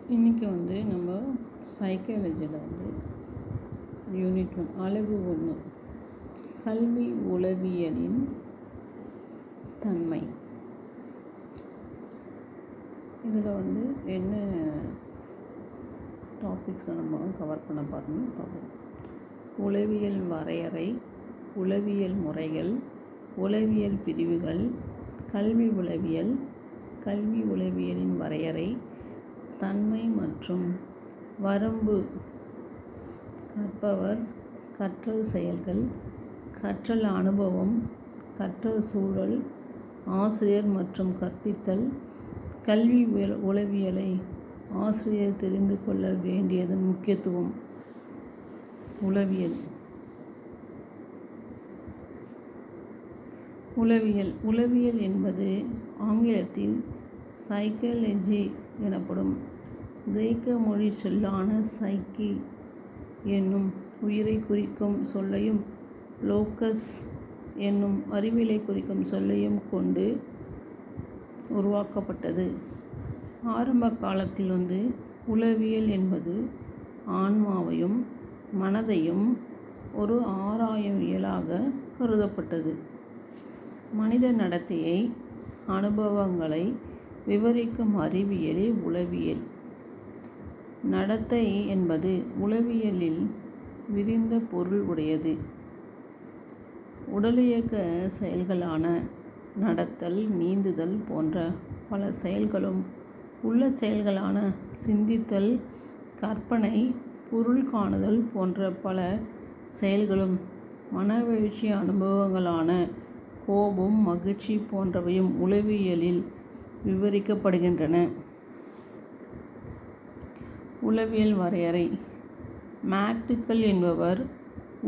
இன்றைக்கி நம்ம சைக்காலஜியில் யூனிட் 1 அலகு 1 கல்வி உளவியலின் தன்மை. இதில் என்ன டாபிக்ஸை நம்ம கவர் பண்ண பார்ப்போம். உளவியல் வரையறை, உளவியல் முறைகள், உளவியல் பிரிவுகள், கல்வி உளவியல், கல்வி உளவியலின் வரையறை, தன்மை மற்றும் வரம்பு, கற்பவர், கற்றல் செயல்கள், கற்றல் அனுபவம், கற்றல் சூழல், ஆசிரியர் மற்றும் கற்பித்தல், கல்வி உளவியலை ஆசிரியர் தெரிந்து கொள்ள வேண்டியதன் முக்கியத்துவம். உளவியல் என்பது ஆங்கிலத்தில் சைக்காலஜி எனப்படும். கிரேக்க மொழி சொல்லான சைக்கி என்னும் உயிரை குறிக்கும் சொல்லையும் லோக்கஸ் என்னும் அறிவியலை குறிக்கும் சொல்லையும் கொண்டு உருவாக்கப்பட்டது. ஆரம்ப காலத்தில் உளவியல் என்பது ஆன்மாவையும் மனதையும் ஒரு ஆராயவியலாக கருதப்பட்டது. மனித நடத்தையை, அனுபவங்களை விவரிக்கும் அறிவியலே உளவியல். நடத்தை என்பது உளவியலில் விரிந்த பொருள் உடையது. உடலியக்க செயல்களான நடத்தல், நீந்துதல் போன்ற பல செயல்களும், உள்ள செயல்களான சிந்தித்தல், கற்பனை, பொருள் காணுதல் போன்ற பல செயல்களும், மனவெழுச்சி அனுபவங்களான கோபம், மகிழ்ச்சி போன்றவையும் உளவியலில் விவரிக்கப்படுகின்றன. உளவியல் வரையறை. மேக்டுகள் என்பவர்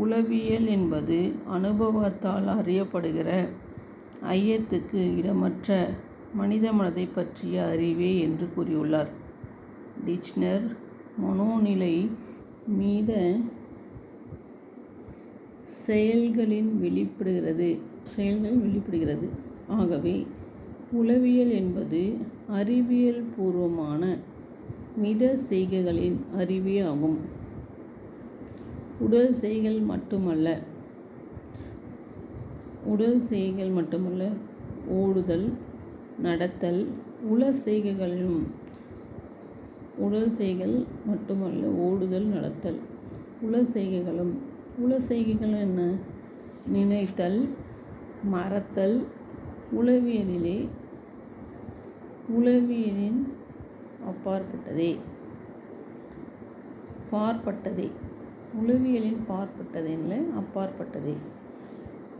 உளவியல் என்பது அனுபவத்தால் அறியப்படுகிற ஐயத்துக்கு இடமற்ற மனித மனதை பற்றிய அறிவே என்று கூறியுள்ளார். டிச்னர் மனோநிலை மீத செயல்களில் வெளிப்படுகிறது. ஆகவே உளவியல் என்பது அறிவியல் பூர்வமான மித செய்கைகளின் அறிவே ஆகும். உடல் செய்கைகள் மட்டுமல்ல, ஓடுதல், நடத்தல், உள செய்கைகள் என்ன? நினைத்தல், மறத்தல் உளவியலின் அப்பாற்பட்டதே.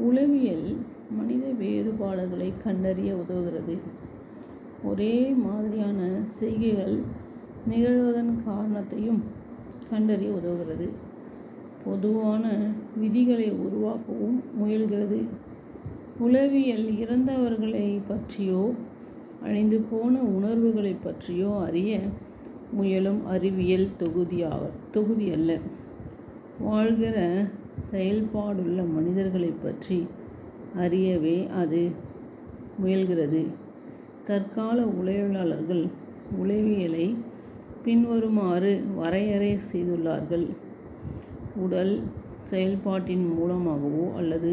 உளவியல் மனித வேறுபாடுகளை கண்டறிய உதவுகிறது. ஒரே மாதிரியான செய்கைகள் நிகழ்வதன் காரணத்தையும் கண்டறிய உதவுகிறது. பொதுவான விதிகளை உருவாக்கவும் முயல்கிறது. உளவியல் இறந்தவர்களை பற்றியோ அழிந்து போன உணர்வுகளை பற்றியோ அறிய முயலும் அறிவியல் தொகுதி அல்ல. வாழ்கிற செயல்பாடுள்ள மனிதர்களை பற்றி அறியவே அது முயல்கிறது. தற்கால உளவியலாளர்கள் உளவியலை பின்வருமாறு வரையறை செய்துள்ளார்கள். உடல் செயல்பாட்டின் மூலமாகவோ அல்லது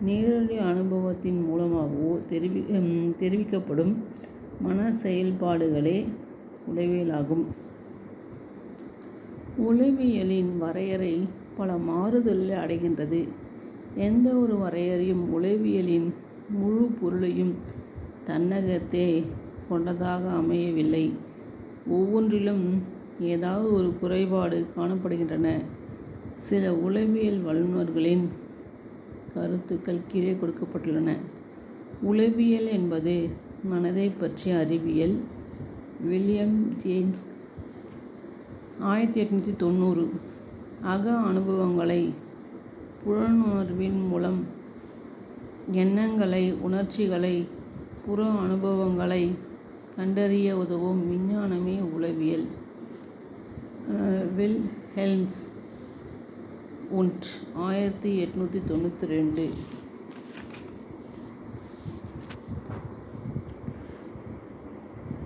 நேரடி அனுபவத்தின் மூலமாகவோ தெரிவிக்கப்படும் மன செயல்பாடுகளே உளவியலாகும். உளவியலின் வரையறை பல மாறுதல்களை அடைகின்றது. எந்த ஒரு வரையறையும் உளவியலின் முழு பொருளையும் தன்னகத்தே கொண்டதாக அமையவில்லை. ஒவ்வொன்றிலும் ஏதாவது ஒரு குறைபாடு காணப்படுகின்றன. சில உளவியல் வல்லுநர்களின் கருத்துக்கள் கீழே கொடுக்கப்பட்டுள்ளன. உளவியல் என்பது மனதை பற்றிய அறிவியல். William James 1890. அக அனுபவங்களை புலனுணர்வின் மூலம், எண்ணங்களை, உணர்ச்சிகளை, புற அனுபவங்களை கண்டறிய உதவும் விஞ்ஞானமே உளவியல். வில்ஹெல்ம்ஸ் உண்ட் 1892.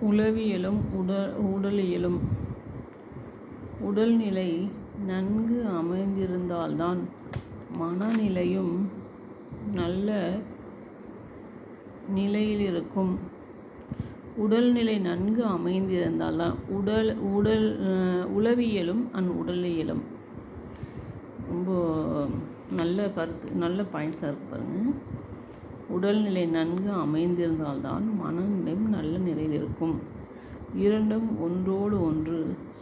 உளவியலும் உடலியலும். உடல்நிலை நன்கு அமைந்திருந்தால்தான் மனநிலையும் நல்ல நிலையில் இருக்கும். உடல்நிலை நன்கு அமைந்திருந்தால்தான் உளவியலும் உடலியலும். ரொம்ப நல்ல கருத்து, நல்ல பாயிண்ட்ஸாக இருக்கு பாருங்கள். உடல்நிலை நன்கு அமைந்திருந்தால்தான் மனநிலையும் நல்ல நிலையில் இருக்கும். இரண்டும் ஒன்றோடு ஒன்று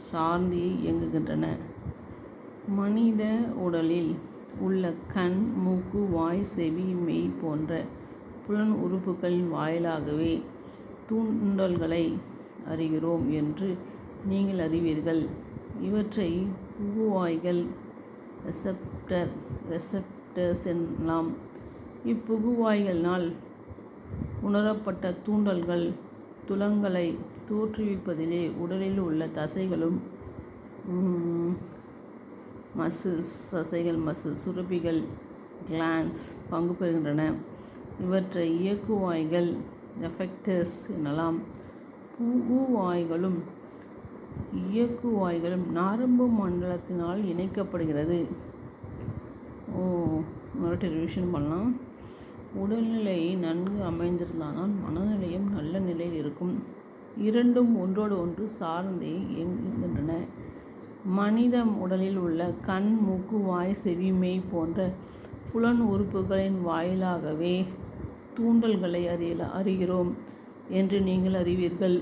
சார்ந்து இயங்குகின்றன. மனித உடலில் உள்ள கண், மூக்கு, வாய், செவி, மெய் போன்ற புலன் உறுப்புகளின் வாயிலாகவே தூண்டல்களை அறிகிறோம் என்று நீங்கள் அறிவீர்கள். இவற்றை புகுவாய்கள் ரெசப்டர்ஸ் எனலாம். இப்புகுவாய்களினால் உணரப்பட்ட தூண்டல்கள் துலங்களை தோற்றுவிப்பதிலே உடலில் உள்ள தசைகளும் சுரப்பிகள் கிளான்ஸ் பங்கு பெறுகின்றன. இவற்றை இயக்குவாய்கள் எஃபெக்டர்ஸ் எனலாம். புகுவாய்களும் இயக்குவாய்களும் நரம்பு மண்டலத்தினால் இணைக்கப்படுகிறது. ரிவிஷன் பண்ணலாம். உடல்நிலை நன்கு அமைந்திருந்தால் மனநிலையும் நல்ல நிலையில் இருக்கும். இரண்டும் ஒன்றோடு ஒன்று சார்ந்தே இயங்குகின்றன. மனித உடலில் உள்ள கண், மூக்கு, வாய், செவி, மெய் போன்ற புலன் உறுப்புகளின் வாயிலாகவே தூண்டல்களை அறிகிறோம் என்று நீங்கள் அறிவீர்கள்.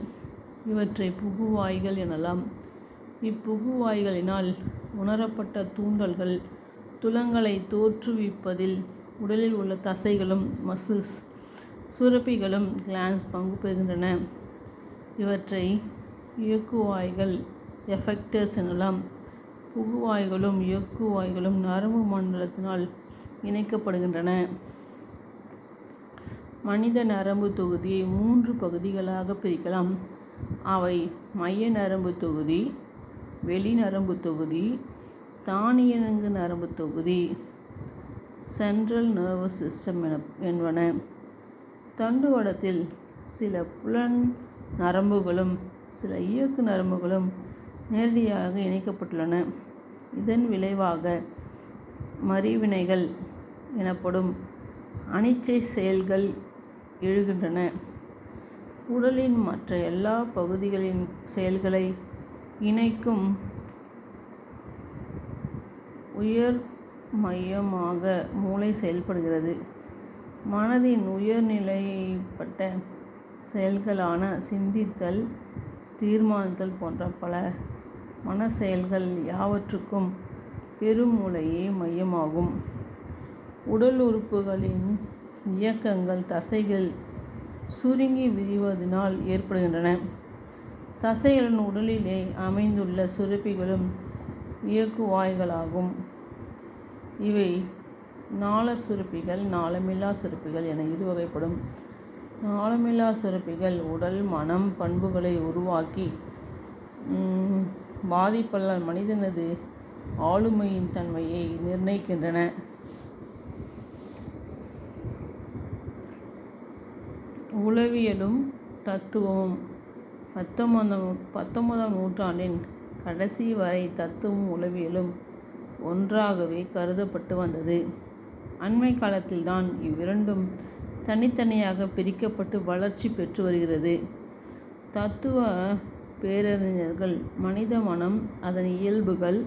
இவற்றை புகுவாய்கள் எனலாம். இப்புகுவாய்களினால் உணரப்பட்ட தூண்டல்கள் துலங்களை தோற்றுவிப்பதில் உடலில் உள்ள தசைகளும் சுரப்பிகளும் கிளான்ஸ் பங்கு பெறுகின்றன. இவற்றை இயக்குவாய்கள் எஃபெக்டர்ஸ் எனலாம். புகுவாய்களும் இயக்குவாய்களும் நரம்பு மண்டலத்தினால் இணைக்கப்படுகின்றன. மனித நரம்பு தொகுதியை 3 பகுதிகளாக பிரிக்கலாம். அவை மைய நரம்பு தொகுதி, வெளி நரம்பு தொகுதி, தானியங்கு நரம்பு தொகுதி, சென்ட்ரல் நர்வஸ் சிஸ்டம் என்பன. தண்டுவடத்தில் சில புலன் நரம்புகளும் சில இயக்கு நரம்புகளும் நேரடியாக இணைக்கப்பட்டுள்ளன. இதன் விளைவாக மறிவினைகள் எனப்படும் அனிச்சை செயல்கள் எழுகின்றன. உடலின் மற்ற எல்லா பகுதிகளின் செயல்களை இணைக்கும் உயர் மையமாக மூளை செயல்படுகிறது. மனதின் உயர்நிலைப்பட்ட செயல்களான சிந்தித்தல், தீர்மானித்தல் போன்ற பல மன செயல்கள் யாவற்றுக்கும் பெருமூளையே மையமாகும். உடல் உறுப்புகளின் இயக்கங்கள் தசைகள் சுருங்கி விரிவதனால் ஏற்படுகின்றன. தசைகளின் உடலிலே அமைந்துள்ள சுரப்பிகளும் இயக்குவாய்களாகும். இவை நாள சுரப்பிகள், நாளமில்லா சுரப்பிகள் என இருவகைப்படும். நாளமில்லா சுரப்பிகள் உடல், மனம், பண்புகளை உருவாக்கி பாதிப்பல்லால் மனிதனது ஆளுமையின் தன்மையை நிர்ணயிக்கின்றன. உளவியலும் தத்துவமும். 19ஆம் நூற்றாண்டின் கடைசி வரை தத்துவமும் உளவியலும் ஒன்றாகவே கருதப்பட்டு வந்தது. அண்மை காலத்தில்தான் இவ்விரண்டும் தனித்தனியாக பிரிக்கப்பட்டு வளர்ச்சி பெற்று வருகிறது. தத்துவ பேரறிஞர்கள் மனித மனம், அதன் இயல்புகள்,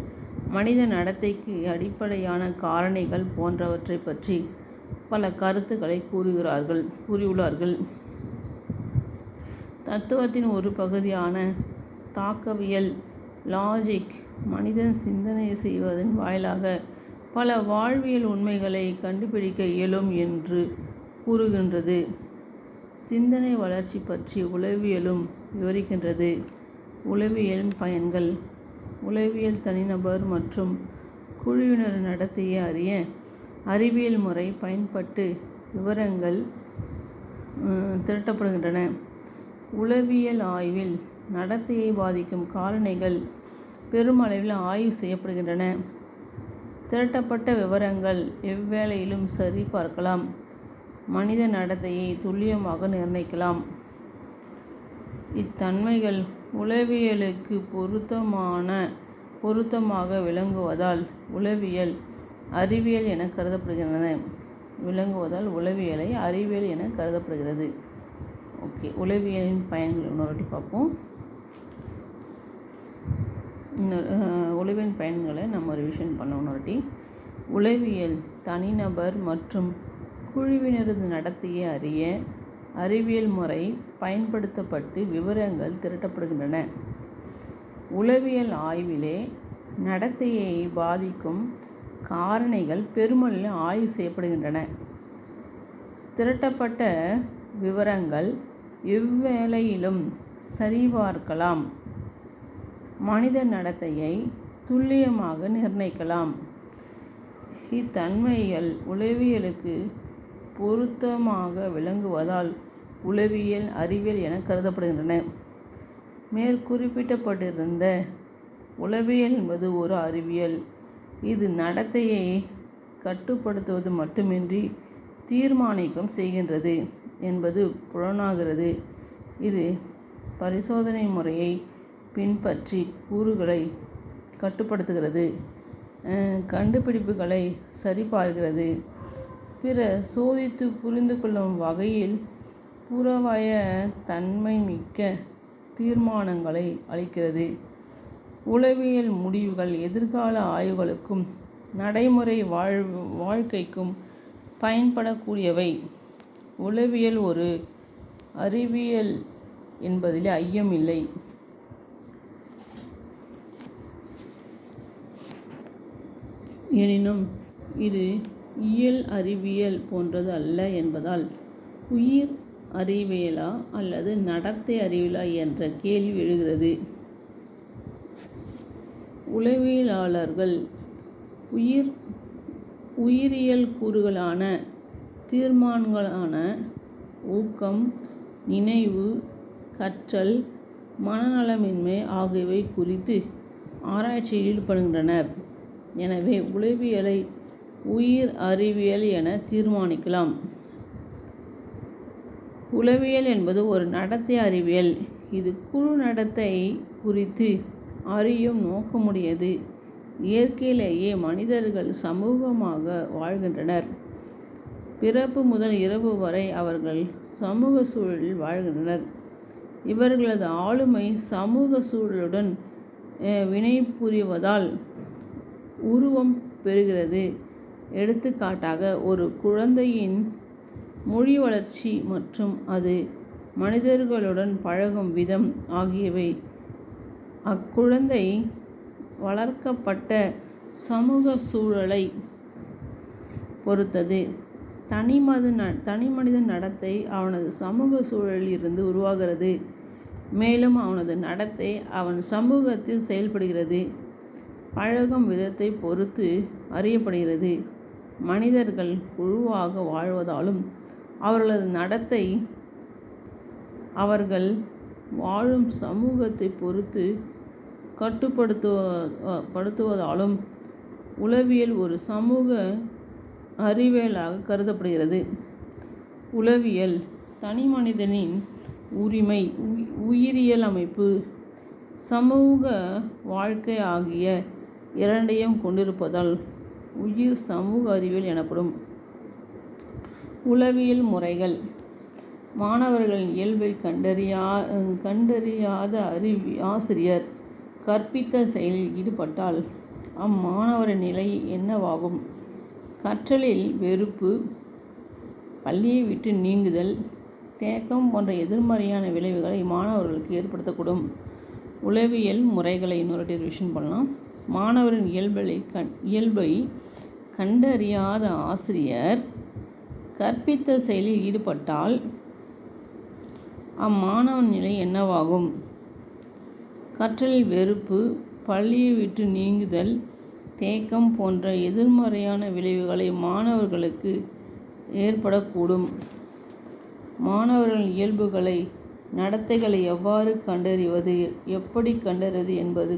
மனித நடத்தைக்கு அடிப்படையான காரணிகள் போன்றவற்றை பற்றி பல கருத்துக்களை கூறியுள்ளார்கள். தத்துவத்தின் ஒரு பகுதியான தாக்கவியல் லாஜிக் மனிதன் சிந்தனை செய்வதன் வாயிலாக பல வாழ்வியல் உண்மைகளை கண்டுபிடிக்க இயலும் என்று கூறுகின்றது. சிந்தனை வளர்ச்சி பற்றி உளவியலும் விவரிக்கின்றது. உளவியலின் பயன்கள். உளவியல் தனிநபர் மற்றும் குழுவினர் நடத்தையை அறிய அறிவியல் முறை பயன்பட்டு விவரங்கள் திரட்டப்படுகின்றன. உளவியல் ஆய்வில் நடத்தையை பாதிக்கும் காரணிகள் பெருமளவில் ஆய்வு செய்யப்படுகின்றன. திரட்டப்பட்ட விவரங்கள் எவ்வேளையிலும் சரி பார்க்கலாம், மனித நடத்தையை துல்லியமாக நிர்ணயிக்கலாம். இத்தன்மைகள் உளவியலுக்கு பொருத்தமாக விளங்குவதால் உளவியல் அறிவியல் என கருதப்படுகின்றன. உளவியலை அறிவியல் என கருதப்படுகிறது. ஓகே, உளவியலின் பயன்கள் இன்னொரு பார்ப்போம். உளவியலின் பயன்களை நம்ம ரிவிஷன் பண்ண இன்னொரு உளவியல் தனிநபர் மற்றும் குழுவினரது நடத்தையை அறிய அறிவியல் முறை பயன்படுத்தப்பட்டு விவரங்கள் திரட்டப்படுகின்றன. உளவியல் ஆய்விலே நடத்தையை பாதிக்கும் காரணிகள் பெருமளவில் ஆய்வு செய்யப்படுகின்றன. திரட்டப்பட்ட விவரங்கள் எவ்வேளையிலும் சரிபார்க்கலாம். மனித நடத்தையை துல்லியமாக நிர்ணயிக்கலாம். இத்தன்மைகள் உளவியலுக்கு பொருத்தமாக விளங்குவதால் உளவியல் அறிவியல் என கருதப்படுகின்றன. மேற்குறிப்பிடப்பட்டிருந்த உளவியல் என்பது ஒரு அறிவியல். இது நடத்தையை கட்டுப்படுத்துவது மட்டுமின்றி தீர்மானிக்கும் செய்கின்றது என்பது புலனாகிறது. இது பரிசோதனை முறையை பின்பற்றி கூறுகளை கட்டுப்படுத்துகிறது, கண்டுபிடிப்புகளை சரிபார்க்கிறது, பிற சோதித்து புரிந்து கொள்ளும் வகையில் புறவய தன்மை மிக்க தீர்மானங்களை அளிக்கிறது. உளவியல் முடிவுகள் எதிர்கால ஆய்வுகளுக்கும் நடைமுறை வாழ்க்கைக்கும் பயன்படக்கூடியவை. உளவியல் ஒரு அறிவியல் என்பதில் ஐயமில்லை. எனினும் இது இயல் அறிவியல் போன்றது அல்ல என்பதால் உயிர் அறிவியலா அல்லது நடத்தை அறிவியலா என்ற கேள்வி எழுகிறது. உளவியலாளர்கள் உயிரியல் கூறுகளான தீர்மானங்களான ஊக்கம், நினைவு, கற்றல், மனநலமின்மை ஆகியவை குறித்து ஆராய்ச்சியில் ஈடுபடுகின்றனர். எனவே உளவியலை உயிர் அறிவியல் என தீர்மானிக்கலாம். உளவியல் என்பது ஒரு நடத்தை அறிவியல். இது குழு நடத்தை குறித்து அறியும் நோக்கமுடையது. இயற்கையிலேயே மனிதர்கள் சமூகமாக வாழ்கின்றனர். பிறப்பு முதல் இறப்பு வரை அவர்கள் சமூக சூழலில் வாழ்கின்றனர். இவர்களது ஆளுமை சமூக சூழலுடன் வினைபுரிவதால் உருவம் பெறுகிறது. எடுத்துக்காட்டாக, ஒரு குழந்தையின் மொழி வளர்ச்சி மற்றும் அது மனிதர்களுடன் பழகும் விதம் ஆகியவை அக்குழந்தை வளர்க்கப்பட்ட சமூக சூழலை பொறுத்தது. தனிமனிதன் நடத்தை அவனது சமூக சூழலில் இருந்து உருவாகிறது. மேலும் அவனது நடத்தை அவன் சமூகத்தில் செயல்படுகிறது பழகும் விதத்தை பொறுத்து அறியப்படுகிறது. மனிதர்கள் குழுவாக வாழ்வதாலும் அவர்களது நடத்தை அவர்கள் வாழும் சமூகத்தை பொறுத்து கட்டுப்படுத்துவதாலும் உளவியல் ஒரு சமூக அறிவியலாக கருதப்படுகிறது. உளவியல் தனிமனிதனின் உரிமை, உயிரியல் அமைப்பு, சமூக வாழ்க்கை ஆகிய இரண்டையும் கொண்டிருப்பதால் உயிர் சமூக அறிவியல் எனப்படும். உளவியல் முறைகள் மாணவர்களின் இயல்பை கண்டறியாத ஆசிரியர் கற்பித்த செயலில் ஈடுபட்டால் அம்மாணவரின் நிலை என்னவாகும்? கற்றலில் வெறுப்பு, பள்ளியை விட்டு நீங்குதல், தேக்கம் போன்ற எதிர்மறையான விளைவுகளை மாணவர்களுக்கு ஏற்படுத்தக்கூடும். உளவியல் முறைகளை இன்னொரு ரிவிஷன் பண்ணலாம். மாணவரின் இயல்பை கண்டறியாத ஆசிரியர் கற்பித்த செயலில் ஈடுபட்டால் அம்மாணவன் நிலை என்னவாகும்? கற்றலில் வெறுப்பு, பள்ளியை விட்டு நீங்குதல், தேக்கம் போன்ற எதிர்மறையான விளைவுகளை மாணவர்களுக்கு ஏற்படக்கூடும். மாணவர்களின் இயல்புகளை, நடத்தைகளை எவ்வாறு கண்டறிவது, எப்படி கண்டறிவது என்பது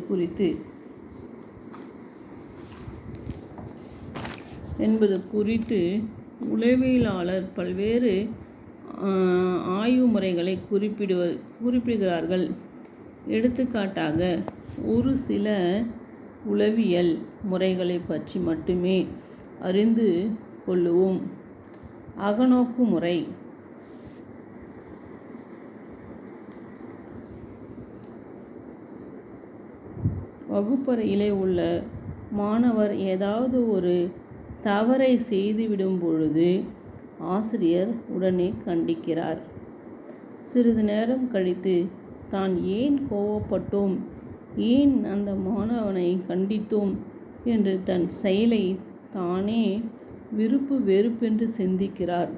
குறித்து உளவியலாளர் பல்வேறு ஆய்வு முறைகளை குறிப்பிடுகிறார்கள். எடுத்துக்காட்டாக, ஒரு சில உளவியல் முறைகளை பற்றி மட்டுமே அறிந்து கொள்ளுவோம். அகநோக்கு முறை. வகுப்பறையிலே உள்ள மாணவர் ஏதாவது ஒரு தவறை செய்துவிடும் பொழுது ஆசிரியர் உடனே கண்டிக்கிறார். சிறிது நேரம் கழித்து தான் ஏன் கோபப்பட்டோம், ஏன் அந்த மாணவனை கண்டித்தோம் என்று தன் செயலை தானே விருப்பு வெறுப்பென்று சிந்திக்கிறார்.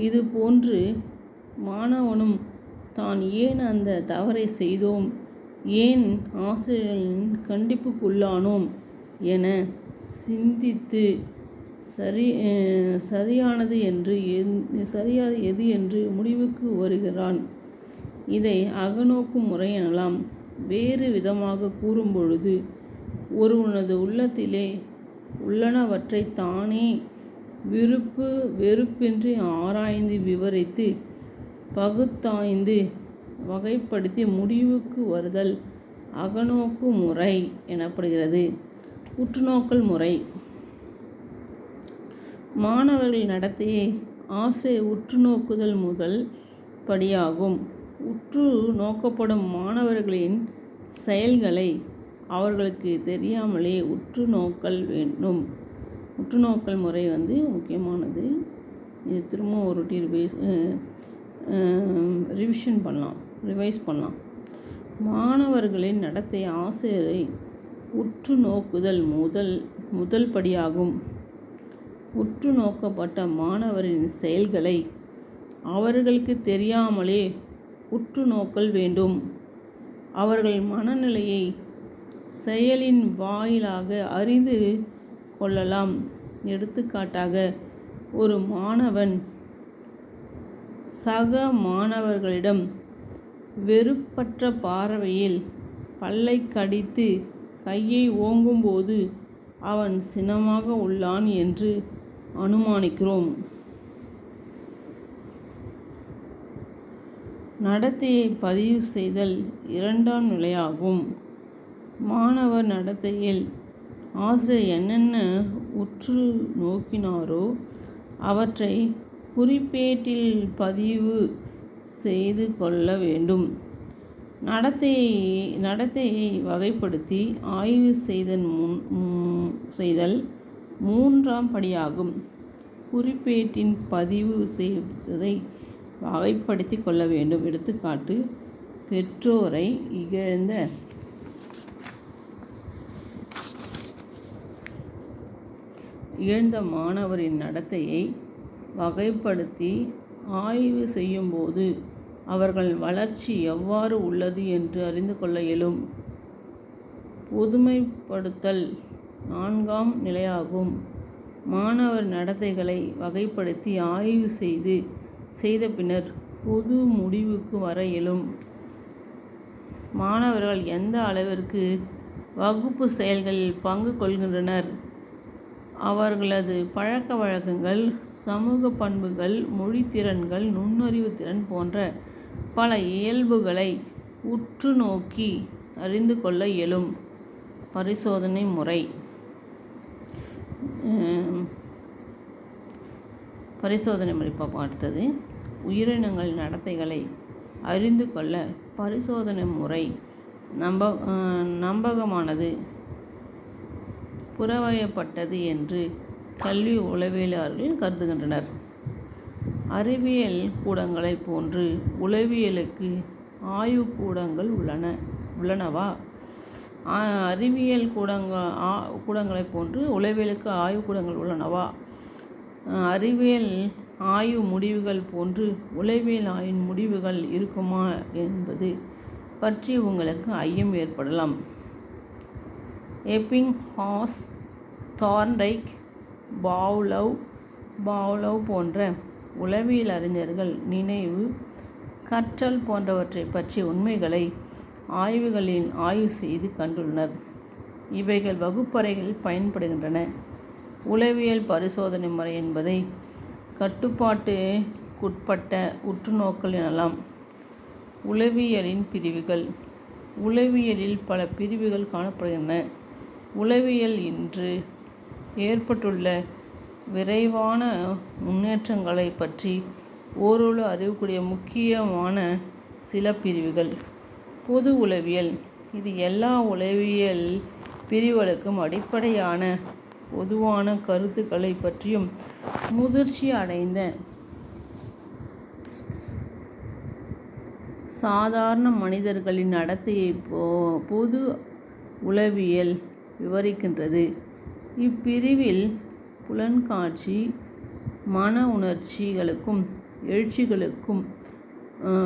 இதுபோன்று மாணவனும் தான் ஏன் அந்த தவறை செய்தோம், ஏன் ஆசிரியரின் கண்டிப்புக்குள்ளானோம் என சிந்தித்து சரியானது எது என்று முடிவுக்கு வருகிறான். இதை அகநோக்கு முறை எனலாம். வேறு விதமாக கூறும்பொழுது, ஒருவனது உள்ளத்திலே உள்ளனவற்றை தானே விருப்பு வெறுப்பின்றி ஆராய்ந்து விவரித்து பகுத்தாய்ந்து வகைப்படுத்தி முடிவுக்கு வருதல் அகநோக்கு முறை எனப்படுகிறது. உற்றுநோக்கல் முறை. மாணவர்கள் நடத்தையை ஆசிரியர் உற்று நோக்குதல் முதல் படியாகும். உற்று நோக்கப்படும் மாணவர்களின் செயல்களை அவர்களுக்கு தெரியாமலே உற்று நோக்கல் வேண்டும். உற்றுநோக்கல் முறை முக்கியமானது. இது திரும்ப ஒரு ரிவைஸ் பண்ணலாம். மாணவர்களின் நடத்தை ஆசிரியரை உற்று நோக்குதல் முதல் படியாகும். உற்று நோக்கப்பட்ட மாணவரின் செயல்களை அவர்களுக்கு தெரியாமலே உற்று நோக்கல் வேண்டும். அவர்கள் மனநிலையை செயலின் வாயிலாக அறிந்து கொள்ளலாம். எடுத்துக்காட்டாக, ஒரு மாணவன் சக மாணவர்களிடம் வெறுப்பற்ற பார்வையில் பல்லை கடித்து கையை ஓங்கும்போது அவன் சினமாக உள்ளான் என்று அனுமானிக்கிறோம். நடத்தையை பதிவு செய்தல் இரண்டாம் நிலையாகும். மாணவர் நடத்தையில் ஆசிரியர் என்னென்ன உற்று நோக்கினாரோ அவற்றை குறிப்பேட்டில் பதிவு செய்து கொள்ள வேண்டும். நடத்தையை வகைப்படுத்தி ஆய்வு செய்தல் மூன்றாம் படியாகும். குறிப்பேட்டின் பதிவு செய்வதை வகைப்படுத்தி கொள்ள வேண்டும். எடுத்துக்காட்டு, பெற்றோரை இழந்த மாணவரின் நடத்தையை வகைப்படுத்தி ஆய்வு செய்யும்போது அவர்கள் வளர்ச்சி எவ்வாறு உள்ளது என்று அறிந்து கொள்ள இயலும். பொதுமைப்படுத்தல் நான்காம் நிலையாகும். மாணவர் நடத்தைகளை வகைப்படுத்தி ஆய்வு செய்த பின்னர் பொது முடிவுக்கு வர இயலும். மாணவர்கள் எந்த அளவிற்கு வகுப்பு செயல்களில் பங்கு கொள்கின்றனர், அவர்களது பழக்க வழக்கங்கள், சமூக பண்புகள், மொழித்திறன்கள், நுண்ணறிவு திறன் போன்ற பல இயல்புகளை உற்று நோக்கி அறிந்து கொள்ள இயலும். பரிசோதனை முறை. பார்ப்போம். அடுத்தது, உயிரினங்கள் நடத்தைகளை அறிந்து கொள்ள பரிசோதனை முறை நம்பகமானது, புறவயப்பட்டது என்று கல்வி உளவியலாளர்கள் கருதுகின்றனர். அறிவியல் கூடங்களைப் போன்று உளவியலுக்கு ஆய்வுக்கூடங்கள் உள்ளனவா? அறிவியல் கூடங்களைப் போன்று உளவியலுக்கு ஆய்வுக்கூடங்கள் உள்ளனவா? அறிவியல் ஆய்வு முடிவுகள் போன்று உளவியல் ஆய்வின் முடிவுகள் இருக்குமா என்பது பற்றி உங்களுக்கு ஐயம் ஏற்படலாம். எப்பிங்ஹாஸ், தார்ண்டைக், பாவ்லவ் போன்ற உளவியல் அறிஞர்கள் நினைவு, கற்றல் போன்றவற்றை பற்றிய உண்மைகளை ஆய்வுகளில் ஆய்வு செய்து கண்டுள்ளனர். இவைகள் வகுப்பறைகளில் பயன்படுகின்றன. உளவியல் பரிசோதனை முறை என்பதை கட்டுப்பாட்டு ஆய்வுக்குட்பட்ட உற்றுநோக்கல் எனலாம். உளவியலின் பிரிவுகள். உளவியலில் பல பிரிவுகள் காணப்படுகின்றன. உளவியல் இன்று ஏற்பட்டுள்ள விரைவான முன்னேற்றங்களை பற்றி ஓரளவு அறியக்கூடிய முக்கியமான சில பிரிவுகள். பொது உளவியல். இது எல்லா உளவியல் பிரிவுகளுக்கும் அடிப்படையான பொதுவான கருத்துக்களை பற்றியும் முதிர்ச்சி அடைந்த சாதாரண மனிதர்களின் நடத்தையை பொது உளவியல் விவரிக்கின்றது. இப்பிரிவில் புலன்காட்சி, மன உணர்ச்சிகளுக்கும் எழுச்சிகளுக்கும்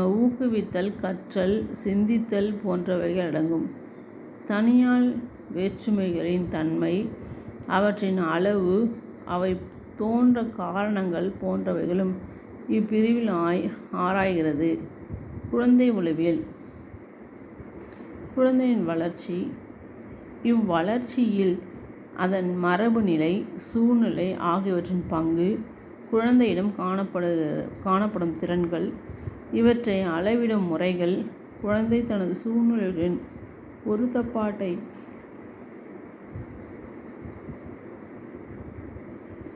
ஊக்குவித்தல், கற்றல், சிந்தித்தல் போன்றவைகள் அடங்கும். தனியால் வேற்றுமைகளின் தன்மை, அவற்றின் அளவு, அவை தோன்ற காரணங்கள் போன்றவைகளும் இப்பிரிவில் ஆராய்கிறது. குழந்தை உளவியல். குழந்தையின் வளர்ச்சி. இவ்வளர்ச்சியில் அதன் மரபு நிலை, சூழ்நிலை ஆகியவற்றின் பங்கு, குழந்தையிடம் காணப்படும் திறன்கள், இவற்றை அளவிடும் முறைகள், குழந்தை தனது சூழ்நிலைகளின் பொருத்தப்பாட்டை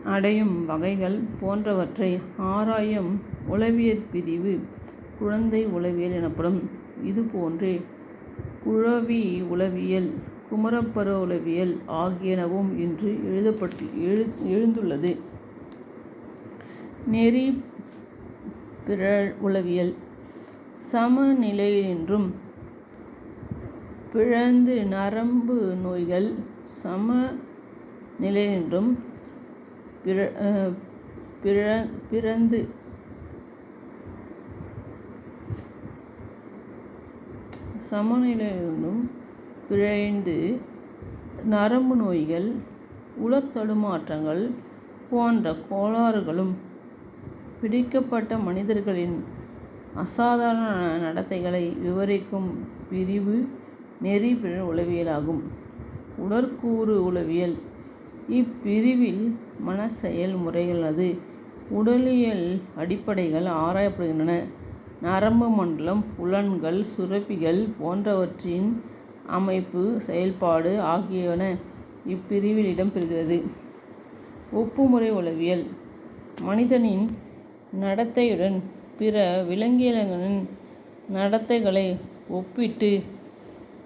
அடையும் வகைகள் போன்றவற்றை ஆராயும் உளவியற் பிரிவு குழந்தை உளவியல் எனப்படும். இதுபோன்றே குழவி உளவியல், குமரப்பருவ உளவியல் ஆகியனவும் இன்று எழுந்துள்ளது. நெறி பிறழ் உளவியல். சமநிலையினின்றும் பிறழ்ந்து நரம்பு நோய்கள் சமநிலையினின்றும் பிறழ்ந்து நரம்பு நோய்கள், உளத்தடுமாற்றங்கள் போன்ற கோளாறுகளும் பிடிக்கப்பட்ட மனிதர்களின் அசாதாரண நடத்தைகளை விவரிக்கும் பிரிவு நெறி பிறழ் உளவியலாகும். உடற்கூறு உளவியல். இப்பிரிவில் மனச்செயல் முறைகளது உடலியல் அடிப்படைகள் ஆராயப்படுகின்றன. நரம்பு மண்டலம், புலன்கள், சுரப்பிகள் போன்றவற்றின் அமைப்பு, செயல்பாடு ஆகியன இப்பிரிவில் இடம்பெறுகிறது. ஒப்புமுறை உளவியல். மனிதனின் நடத்தையுடன் பிற விலங்கினங்களின் நடத்தைகளை ஒப்பிட்டு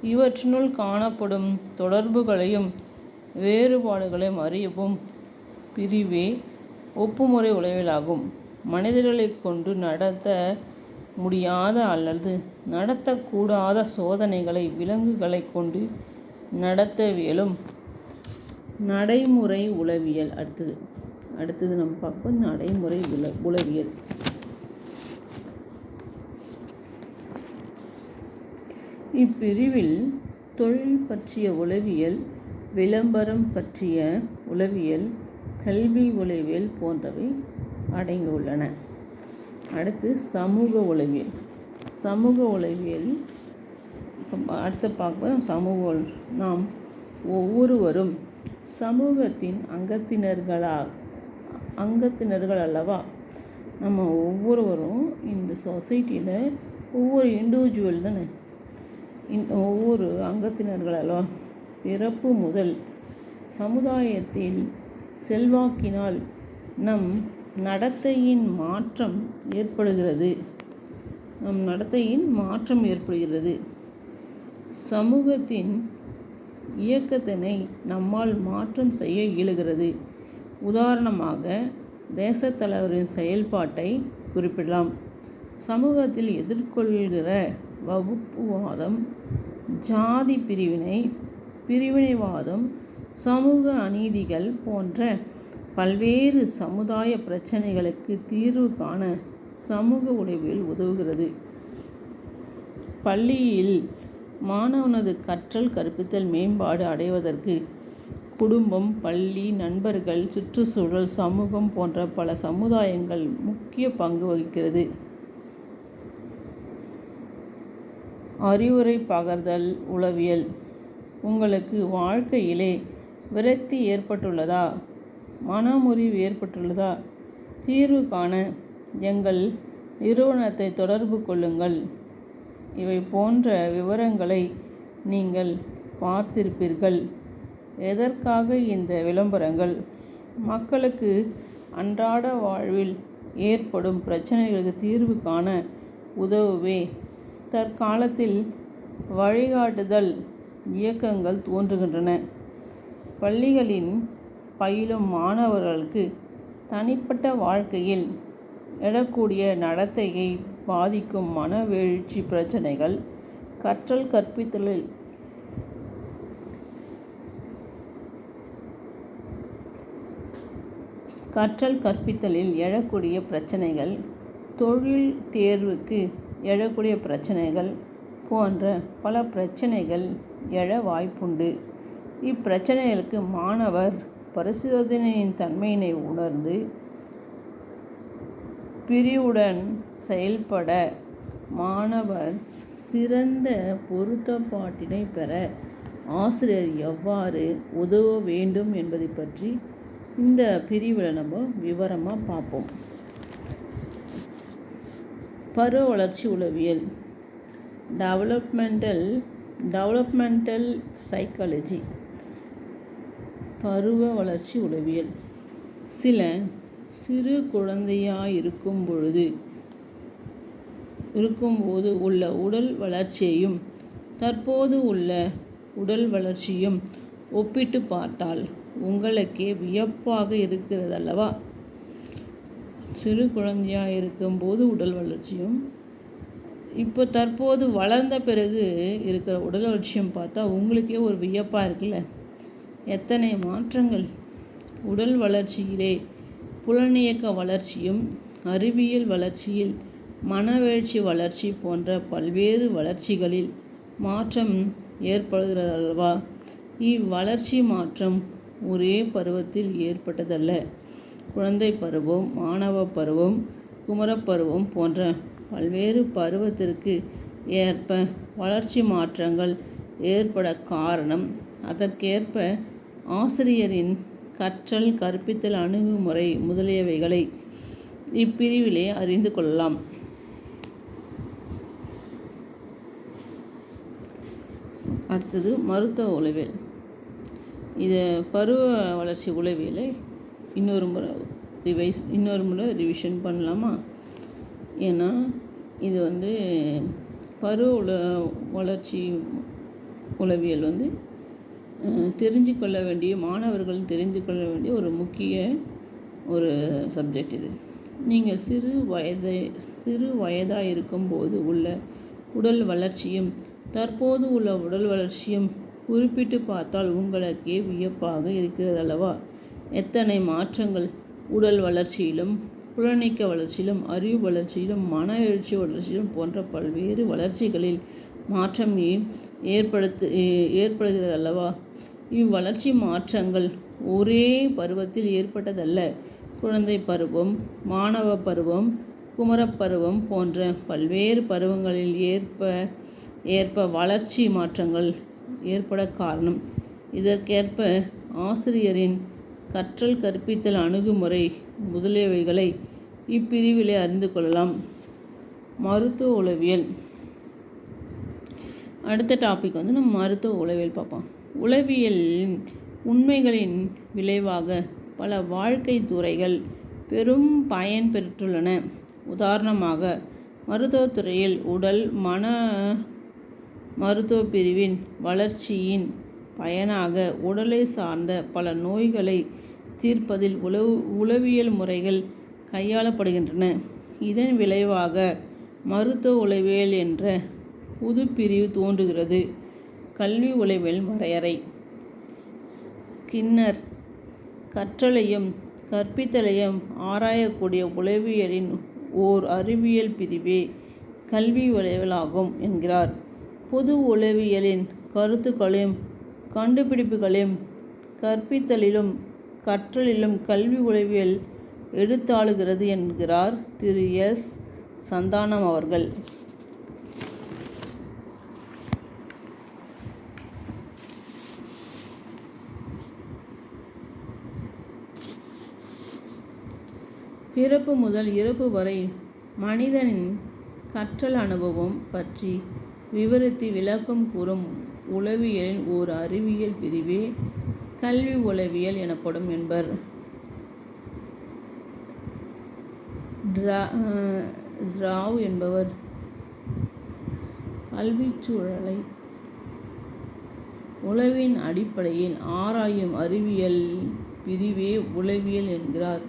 இவற்றினுள் காணப்படும் தொடர்புகளையும் வேறுபாடுகளையும் அறியவும் பிரிவே ஒப்புமுறை உளவியலாகும். மனிதர்களைக் கொண்டு நடத்த முடியாத அல்லது நடத்தக்கூடாத சோதனைகளை விலங்குகளைக் கொண்டு நடத்தவியலும் நடைமுறை உளவியல். அடுத்தது நம்ம பார்ப்போம் நடைமுறை உளவியல். இப்பிரிவில் தொழில் பற்றிய உளவியல், விளம்பரம் பற்றிய உளவியல், கல்வி உளவியல் போன்றவை அடங்கியுள்ளன. அடுத்து சமூக உளவியல். சமூக உளவியல் அடுத்து பார்ப்போம். நாம் ஒவ்வொருவரும் சமூகத்தின் அங்கத்தினர்கள் அல்லவா? நம்ம ஒவ்வொருவரும் இந்த சொசைட்டியில் ஒவ்வொரு இண்டிவிஜுவல் தானே, ஒவ்வொரு அங்கத்தினர்கள் அல்லவா? பிறப்பு முதல் சமுதாயத்தில் செல்வாக்கினால் நம் நடத்தையின் மாற்றம் ஏற்படுகிறது. சமூகத்தின் இயக்கத்தினை நம்மால் மாற்றம் செய்ய இயலுகிறது. உதாரணமாக தேசத்தலைவரின் செயல்பாட்டை குறிப்பிடலாம். சமூகத்தில் எதிர்கொள்கிற வகுப்புவாதம், ஜாதி பிரிவினைவாதம், சமூக அநீதிகள் போன்ற பல்வேறு சமுதாய பிரச்சனைகளுக்கு தீர்வு காண சமூக உளவியல் உதவுகிறது. பள்ளியில் மாணவனது கற்றல் கற்பித்தல் மேம்பாடு அடைவதற்கு குடும்பம், பள்ளி, நண்பர்கள், சுற்றுச்சூழல், சமூகம் போன்ற பல சமுதாயங்கள் முக்கிய பங்கு வகிக்கிறது. அறிவுரை பகர்தல் உளவியல். உங்களுக்கு வாழ்க்கையிலே விரக்தி ஏற்பட்டுள்ளதா? மனமுறிவு ஏற்பட்டுள்ளதா? தீர்வு காண எங்கள் நிறுவனத்தை தொடர்பு கொள்ளுங்கள். இவை போன்ற விவரங்களை நீங்கள் பார்த்திருப்பீர்கள். எதற்காக இந்த விளம்பரங்கள்? மக்களுக்கு அன்றாட வாழ்வில் ஏற்படும் பிரச்சனைகளுக்கு தீர்வு காண உதவவே தற்காலத்தில் வழிகாட்டுதல் இயக்கங்கள் தோன்றுகின்றன. பள்ளிகளின் பயிலும் மாணவர்களுக்கு தனிப்பட்ட வாழ்க்கையில் எழக்கூடிய நடத்தையை பாதிக்கும் மனவெழுச்சி பிரச்சனைகள் கற்றல் கற்பித்தலில் எழக்கூடிய பிரச்சனைகள், தொழில் தேர்வுக்கு எழக்கூடிய பிரச்சனைகள் போன்ற பல பிரச்சனைகள் எழ வாய்ப்புண்டு. இப்பிரச்சனைகளுக்கு மாணவர் பரிசோதனையின் தன்மையினை உணர்ந்து பிரிவுடன் செயல்பட மாணவர் சிறந்த பொருத்தப்பாட்டினை பெற ஆசிரியர் எவ்வாறு உதவ வேண்டும் என்பதை பற்றி இந்த பிரிவில் நம்ம விவரமாக பார்ப்போம். பருவ வளர்ச்சி உளவியல், டெவலப்மெண்டல் சைக்காலஜி. பருவ வளர்ச்சி உளவியல் சிறு குழந்தையாயிருக்கும்போது உள்ள உடல் வளர்ச்சியையும் தற்போது உள்ள உடல் வளர்ச்சியும் ஒப்பிட்டு பார்த்தால் உங்களுக்கே வியப்பாக இருக்கிறதல்லவா? சிறு குழந்தையாக இருக்கும்போது உடல் வளர்ச்சியும் இப்போ தற்போது வளர்ந்த பிறகு இருக்கிற உடல் வளர்ச்சியும் பார்த்தா உங்களுக்கே ஒரு வியப்பாக இருக்குல்ல. எத்தனை மாற்றங்கள்! உடல் வளர்ச்சியிலே புலனியக்க வளர்ச்சியும், அறிவியல் வளர்ச்சியில் மனவெழுச்சி வளர்ச்சி போன்ற பல்வேறு வளர்ச்சிகளில் மாற்றம் ஏற்படுகிறதல்லவா? இவ்வளர்ச்சி மாற்றம் ஒரே பருவத்தில் ஏற்பட்டதல்ல. குழந்தை பருவம், மாணவ பருவம், குமரப்பருவம் போன்ற பல்வேறு பருவத்திற்கு ஏற்ப வளர்ச்சி மாற்றங்கள் ஏற்பட காரணம். அதற்கேற்ப ஆசிரியரின் கற்றல் கற்பித்தல் அணுகுமுறை முதலியவைகளை இப்பிரிவிலே அறிந்து கொள்ளலாம். அடுத்தது மருத்துவ உளவியல். இது பருவ வளர்ச்சி உளவியலை இன்னொரு முறை ரிவிஷன் பண்ணலாமா? ஏன்னா இது பருவ வளர்ச்சி உளவியல் மாணவர்கள் தெரிந்து கொள்ள வேண்டிய ஒரு முக்கிய சப்ஜெக்ட் இது. நீங்கள் சிறு வயதாக இருக்கும்போது உள்ள உடல் வளர்ச்சியும் தற்போது உள்ள உடல் வளர்ச்சியும் குறிப்பிட்டு பார்த்தால் உங்களுக்கே வியப்பாக இருக்கிறதல்லவா? எத்தனை மாற்றங்கள்! உடல் வளர்ச்சியிலும், புலனிக்க வளர்ச்சியிலும், அறிவு வளர்ச்சியிலும், மன எழுச்சி வளர்ச்சியிலும் போன்ற பல்வேறு வளர்ச்சிகளில் மாற்றம் ஏற்படுகிறதல்லவா? இவ்வளர்ச்சி மாற்றங்கள் ஒரே பருவத்தில் ஏற்பட்டதல்ல. குழந்தை பருவம், மாணவ பருவம், குமரப்பருவம் போன்ற பல்வேறு பருவங்களில் ஏற்ப வளர்ச்சி மாற்றங்கள் ஏற்பட காரணம். இதற்கேற்ப ஆசிரியரின் கற்றல் கற்பித்தல் அணுகுமுறை முதலியவைகளை இப்பிரிவிலே அறிந்து கொள்ளலாம். மருத்துவ உளவியல். அடுத்த டாபிக் நம்ம மருத்துவ உளவியல் பார்ப்போம். உளவியலின் உண்மைகளின் விளைவாக பல வாழ்க்கை துறைகள் பெரும் பயன் பெற்றுள்ளன. உதாரணமாக, மருத்துவத்துறையில் உடல் மன மருத்துவ பிரிவின் வளர்ச்சியின் பயனாக உடலை சார்ந்த பல நோய்களை தீர்ப்பதில் உளவியல் முறைகள் கையாளப்படுகின்றன. இதன் விளைவாக மருத்துவ உளவியல் என்ற புது பிரிவு தோன்றுகிறது. கல்வி உளவியல் வரையறை. ஸ்கின்னர் கற்றலையும் கற்பித்தலையும் ஆராயக்கூடிய உளவியலின் ஓர் அறிவியல் பிரிவே கல்வி உளவியலாகும் என்கிறார். பொது உளவியலின் கருத்துக்களையும் கண்டுபிடிப்புகளையும் கற்பித்தலிலும் கற்றலிலும் கல்வி உளவியல் எடுத்தாளுகிறது என்கிறார் திரு எஸ். சந்தானம் அவர்கள். பிறப்பு முதல் இறப்பு வரை மனிதனின் கற்றல் அனுபவம் பற்றி விவரித்து விளக்கம் கூறும் உளவியலின் ஓர் அறிவியல் பிரிவே கல்வி உளவியல் எனப்படும் என்பர். ராவ் என்பவர் கல்விச்சூழலை உளவின் அடிப்படையில் ஆராயும் அறிவியல் பிரிவே உளவியல் என்கிறார்.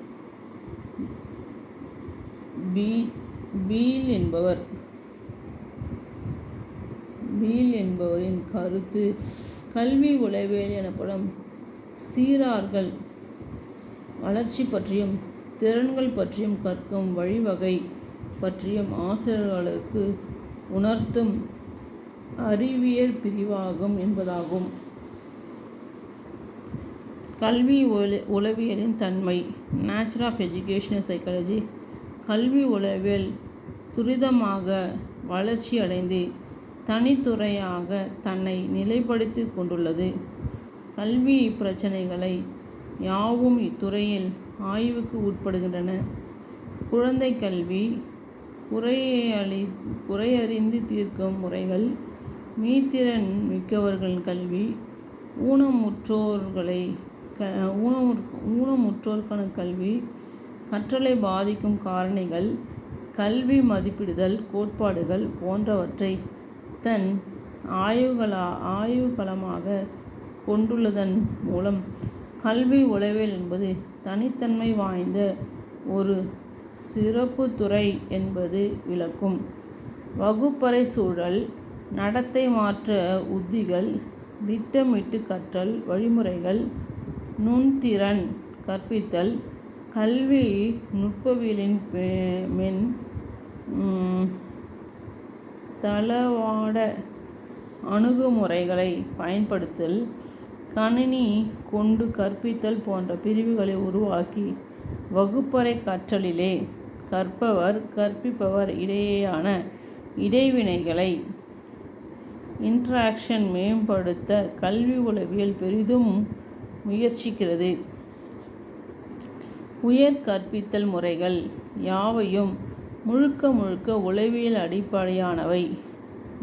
பீல் என்பவரின் கருத்து கல்வி உளவியல் எனப்படும் சீரார்கள் வளர்ச்சி பற்றியும் திறன்கள் பற்றியும் கற்கும் வழிவகை பற்றியும் ஆசிரியர்களுக்கு உணர்த்தும் அறிவியல் பிரிவாகும் என்பதாகும். கல்வி உளவியலின் தன்மை. Nature of educational psychology. கல்வி உளவியல் துரிதமாக வளர்ச்சி அடைந்து தனித்துறையாக தன்னை நிலைப்படுத்தி கொண்டுள்ளது. கல்வி பிரச்சனைகளை யாவும் இத்துறையில் ஆய்வுக்கு உட்படுகின்றன. குழந்தை கல்வி, குறையறிந்து தீர்க்கும் முறைகள், மீத்திறன் மிக்கவர்கள் கல்வி, ஊனமுற்றோருக்கான கல்வி, கற்றலை பாதிக்கும் காரணிகள், கல்வி மதிப்பிடுதல் கோட்பாடுகள் போன்றவற்றை தன் ஆய்வுகளமாக கொண்டுள்ளதன் மூலம் கல்வி உளவியல் என்பது தனித்தன்மை வாய்ந்த ஒரு சிறப்பு துறை என்பது விளக்கும். வகுப்பறை சூழல், நடத்தை மாற்ற உத்திகள், திட்டமிட்டு கற்றல் வழிமுறைகள், நுண்திறன் கற்பித்தல், கல்வி நுட்பவியலின் மென் தளவாட அணுகுமுறைகளை பயன்படுத்தல், கணினி கொண்டு கற்பித்தல் போன்ற பிரிவுகளை உருவாக்கி வகுப்பறை கற்றலிலே கற்பவர் கற்பிப்பவர் இடையேயான இடைவினைகளை இன்ட்ராக்ஷன் மேம்படுத்த கல்வி உளவியல் பெரிதும் முயற்சிக்கிறது. உயர் கற்பித்தல் முறைகள் யாவையும் முழுக்க உளவியல் அடிப்படையானவை.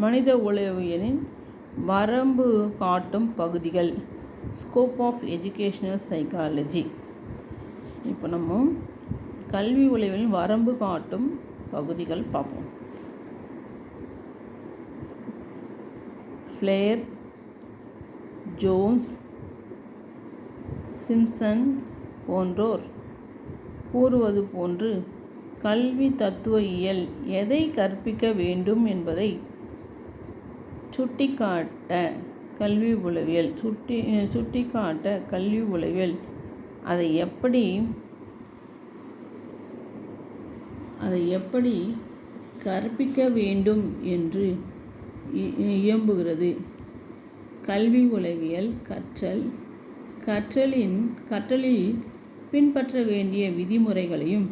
மனித உளவியலின் வரம்பு காட்டும் பகுதிகள். Scope of educational psychology. இப்போ நம்ம கல்வி உளவியலின் வரம்பு காட்டும் பகுதிகள் பார்ப்போம். ஃப்ளேர், ஜோன்ஸ், சிம்சன் போன்றோர் கூறுவது போன்று கல்வி தத்துவயியல் எதை கற்பிக்க வேண்டும் என்பதை சுட்டிக்காட்ட கல்வி உளவியல் அதை எப்படி கற்பிக்க வேண்டும் என்று இயம்புகிறது. கல்வி உளவியல் கற்றலில் பின்பற்ற வேண்டிய விதிமுறைகளையும்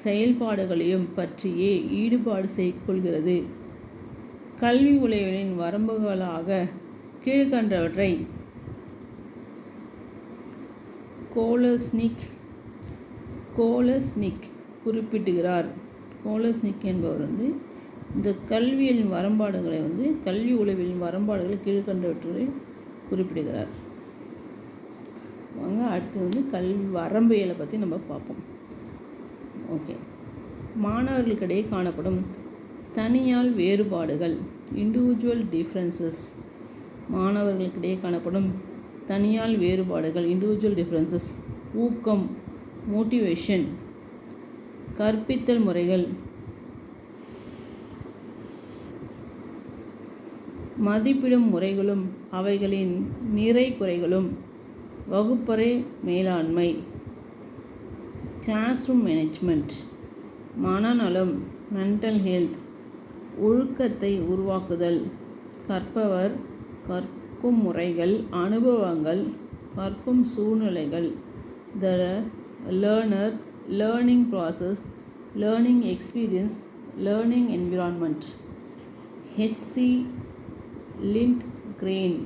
செயல்பாடுகளையும் பற்றியே ஈடுபாடு கொள்கிறது. கல்வி உளவியலின் வரம்புகளாக கீழ்கண்டவற்றை கோலஸ்னிக் குறிப்பிடுகிறார். கோலஸ்னிக் என்பவர் இந்த கல்வியலின் வரம்பாடுகளை கல்வி உளவியலின் வரம்பாடுகளை கீழ்கண்டவற்றை குறிப்பிடுகிறார். வாங்க அடுத்து கல்வி வரம்பியலை பற்றி நம்ம பார்ப்போம். ஓகே, மாணவர்களுக்கிடையே காணப்படும் தனியால் வேறுபாடுகள், இண்டிவிஜுவல் டிஃப்ரென்சஸ். மாணவர்களுக்கிடையே காணப்படும் தனியால் வேறுபாடுகள், இண்டிவிஜுவல் டிஃப்ரென்சஸ். ஊக்கம், மோட்டிவேஷன். கற்பித்தல் முறைகள், மதிப்பிடும் முறைகளும் அவைகளின் நிறை குறைகளும். வகுப்பறை மேலாண்மை, கிளாஸ் ரூம் மேனேஜ்மெண்ட். மனநலம், மென்டல் ஹெல்த். ஒழுக்கத்தை உருவாக்குதல், கற்பவர் கற்கும் முறைகள், அனுபவங்கள், கற்கும் சூழ்நிலைகள். The learner, learning process, learning experience, learning environment. H C. Lindgren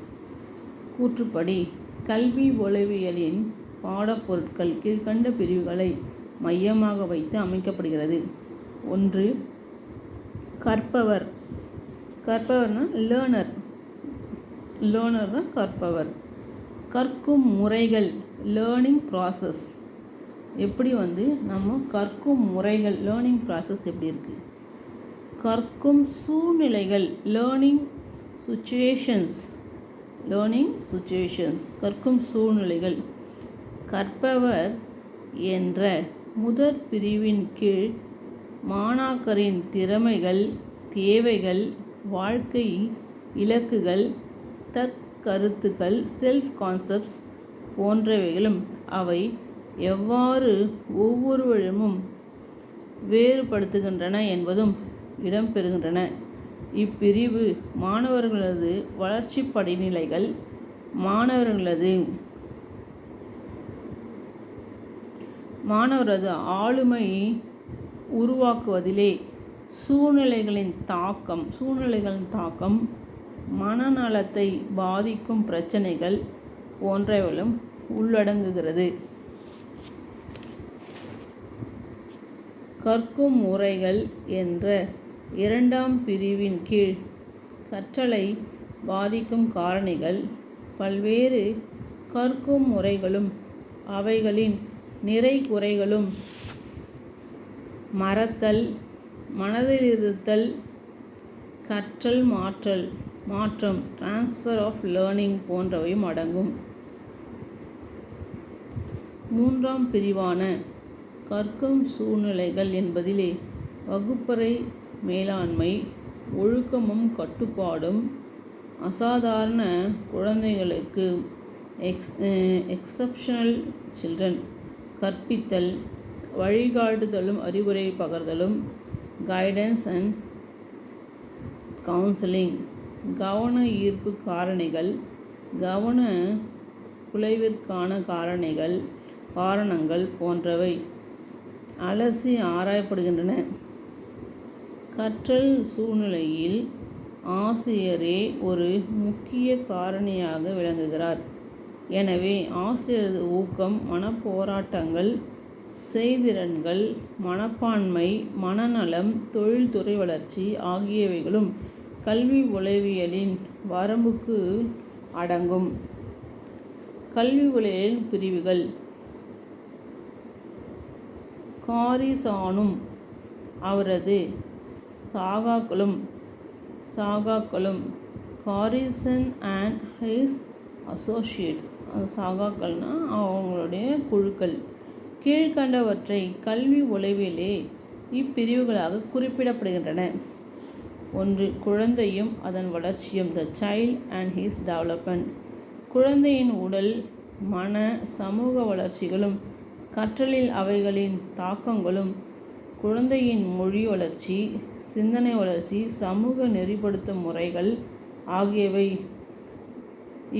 கூற்றுப்படி கல்வி உளவியலின் பாடப்பொருட்கள் கீழ்கண்ட பிரிவுகளை மையமாக வைத்து அமைக்கப்படுகிறது. 1. கற்பவர். கற்பவர்னா லேர்னர். லேர்னர் தான் கற்பவர். கற்கும் முறைகள், லேர்னிங் ப்ராசஸ். எப்படி நம்ம கற்கும் முறைகள், லேர்னிங் ப்ராசஸ் எப்படி இருக்குது. கற்கும் சூழ்நிலைகள், லேர்னிங் சுச்சுவேஷன்ஸ். கற்கும் சூழ்நிலைகள். கற்பவர் என்ற முதற் பிரிவின் கீழ் மாணாக்கரின் திறமைகள், தேவைகள், வாழ்க்கை இலக்குகள், தற்கருத்துக்கள், செல்ஃப் கான்செப்ட்ஸ் போன்றவைகளும் அவை எவ்வாறு ஒவ்வொருவரும் வேறுபடுத்துகின்றன என்பதும் இடம்பெறுகின்றன. இப்பிரிவு மாணவர்களது வளர்ச்சி படிநிலைகள், மாணவரது ஆளுமை உருவாக்குவதிலே சூழ்நிலைகளின் தாக்கம், மனநலத்தை பாதிக்கும் பிரச்சனைகள் போன்றவைகளும் உள்ளடங்குகிறது. கற்கும் முறைகள் என்ற 2ஆம் பிரிவின் கீழ் கற்றலை பாதிக்கும் காரணிகள் பல்வேறு கற்கும் முறைகளும் அவைகளின் நிறை குறைகளும் மறத்தல், மனதிலிருத்தல், கற்றல் மாற்றம் டிரான்ஸ்ஃபர் ஆஃப் லேர்னிங் போன்றவையும் அடங்கும். 3ஆம் பிரிவான கற்கும் சூழ்நிலைகள் என்பதிலே வகுப்பறை மேலாண்மை, ஒழுக்கமும் கட்டுப்பாடும், அசாதாரண குழந்தைகளுக்கு எக்ஸப்ஷனல் சில்ட்ரன், கற்பித்தல், வழிகாட்டுதலும் அறிவுரை பகர்தலும், கைடன்ஸ் அண்ட் கவுன்சிலிங், கவன ஈர்ப்பு காரணிகள், கவன குலைவிற்கான காரணங்கள் போன்றவை அலசி ஆராயப்படுகின்றன. கற்றல் சூழ்நிலையில் ஆசிரியரே ஒரு முக்கிய காரணியாக விளங்குகிறார். எனவே ஆசிரியரது ஊக்கம், மனப்போராட்டங்கள், செய்திறன்கள், மனப்பான்மை, மனநலம், தொழில்துறை வளர்ச்சி ஆகியவைகளும் கல்வி உளவியலின் வரம்புக்கு அடங்கும். கல்வி உளவியலின் பிரிவுகள். காரிசானும் அவரது சாகாக்களும் காரிசன் அண்ட் ஹிஸ் அசோசியேட்ஸ், சாகாக்கள்னா அவங்களுடைய குழுக்கள், கீழ்கண்டவற்றை கல்வி உளவியலே இப்பிரிவுகளாக குறிப்பிடப்படுகின்றன. 1. குழந்தையும் அதன் வளர்ச்சியும், the child and his development. குழந்தையின் உடல், மன, சமூக வளர்ச்சிகளும் கற்றலில் அவைகளின் தாக்கங்களும், குழந்தையின் மொழி வளர்ச்சி, சிந்தனை வளர்ச்சி, சமூக நெறிப்படுத்தும் முறைகள் ஆகியவை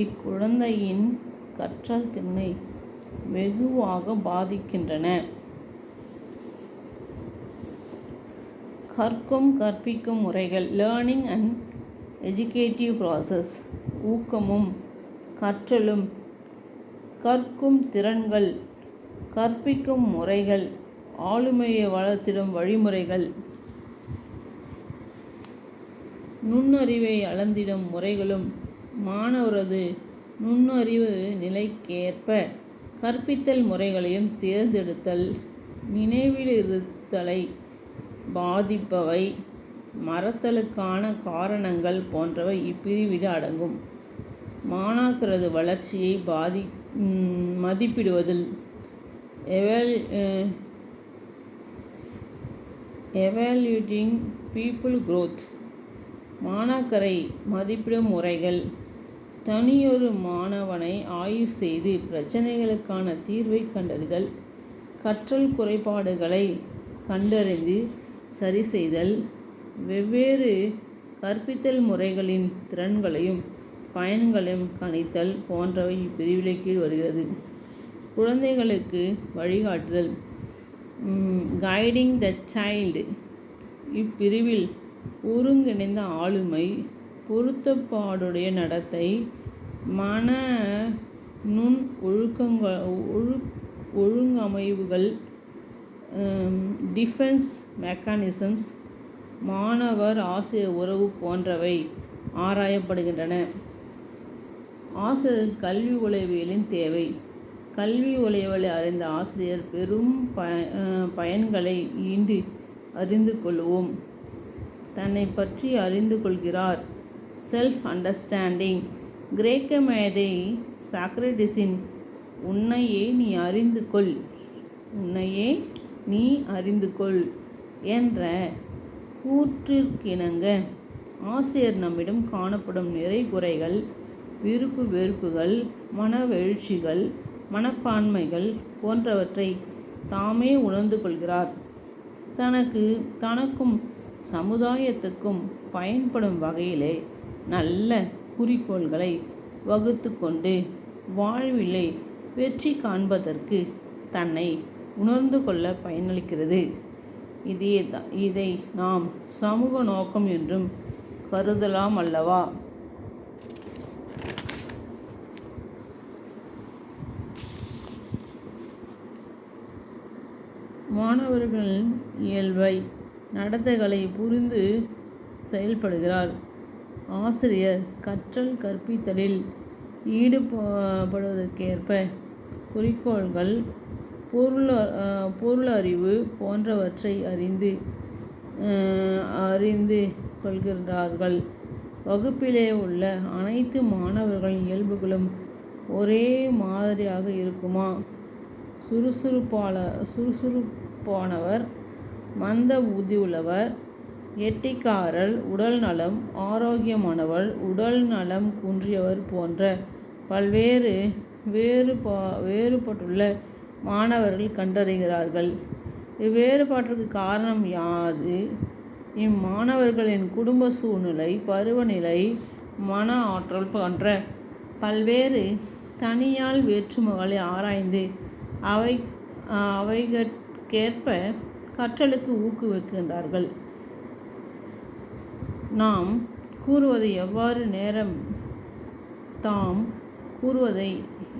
இக்குழந்தையின் கற்றல் திறனை வெகுவாக பாதிக்கின்றன. கற்பிக்கும் முறைகள், லேர்னிங் அண்ட் எஜுகேட்டிவ் ப்ராசஸ். ஊக்கமும் கற்றலும், கற்கும் திறன்கள், கற்பிக்கும் முறைகள், ஆளுமையை வளர்த்திடும் வழிமுறைகள், நுண்ணறிவை அளந்திடும் முறைகளும், மாணவரது நுண்ணறிவு நிலைக்கேற்ப கற்பித்தல் முறைகளையும் தேர்ந்தெடுத்தல், நினைவிலிருத்தலை பாதிப்பவை, மறத்தலுக்கான காரணங்கள் போன்றவை இப்பிரிவில் அடங்கும். மாணாக்கரது வளர்ச்சியை மதிப்பிடுவதில் எவாலுவேட்டிங் பீப்புள் growth. மாணாக்கரை மதிப்பிடும் முறைகள். தனியொரு மாணவனை ஆய்வு செய்து பிரச்சனைகளுக்கான தீர்வை கண்டறிதல், கற்றல் குறைபாடுகளை கண்டறிந்து சரி செய்தல், வெவ்வேறு கற்பித்தல் முறைகளின் திறன்களையும் பயன்களையும் கணித்தல் போன்றவை இப்பிரிவின் கீழ் வருகிறது. குழந்தைகளுக்கு வழிகாட்டுதல், கைடிங் த சைல்டு. இப்பிரிவில் ஒருங்கிணைந்த ஆளுமை, பொருத்தப்பாடுடைய நடத்தை, மன நுண் ஒழுங்கமைவுகள், டிஃபென்ஸ் மெக்கானிசம்ஸ், மாணவர் ஆசிரியர் உறவு போன்றவை ஆராயப்படுகின்றன. ஆசிரியர் கல்வி உளவியலின் தேவை. கல்வி உளவியலை அறிந்த ஆசிரியர் பெரும் பயன்களை ஈண்டு அறிந்து கொள்வோம். தன்னை பற்றி அறிந்து கொள்கிறார். Self understanding. கிரேக்க மேதை சாக்ரட்டிஸின் உன்னையே நீ அறிந்து கொள், உன்னையே நீ அறிந்து கொள் என்ற கூற்றிற்கிணங்க ஆசிரியர் நம்மிடம் காணப்படும் நிறை குறைகள், விருப்பு வெறுப்புகள், மனவெழுச்சிகள், மனப்பான்மைகள் போன்றவற்றை தாமே உணர்ந்து கொள்கிறார். தனக்கும் சமுதாயத்துக்கும் பயன்படும் வகையிலே நல்ல குறிக்கோள்களை வகுத்து கொண்டு வாழ்விலை வெற்றி காண்பதற்கு தன்னை உணர்ந்து கொள்ள பயனளிக்கிறது. இதை நாம் சமூக நோக்கம் என்றும் கருதலாம் அல்லவா? மாணவர்களின் இயல்பை, நடத்தைகளை புரிந்து செயல்படுகிறார். ஆசிரியர் கற்றல் கற்பித்தலில் ஈடுபடுவதற்கேற்ப குறிக்கோள்கள், பொருளறிவு போன்றவற்றை அறிந்து கொள்கிறார்கள். வகுப்பிலே உள்ள அனைத்து மாணவர்களின் இயல்புகளும் ஒரே மாதிரியாக இருக்குமா? சுறுசுறுப்பானவர், மந்த புத்தி உள்ளவர், கெட்டிக்காரர், உடல் நலம் ஆரோக்கியமானவர், உடல் நலம் குன்றியவர் போன்ற பல்வேறு வேறுபட்டுள்ள மாணவர்கள் கண்டறிகிறார்கள். இவ்வேறுபாட்டிற்கு காரணம் யாது? இம்மாணவர்களின் குடும்ப சூழ்நிலை, பருவநிலை, மன ஆற்றல் போன்ற பல்வேறு தனியால் வேற்றுமைகளை ஆராய்ந்து அவைகேற்ப கற்றலுக்கு ஊக்குவிக்கின்றார்கள். தாம் கூறுவதை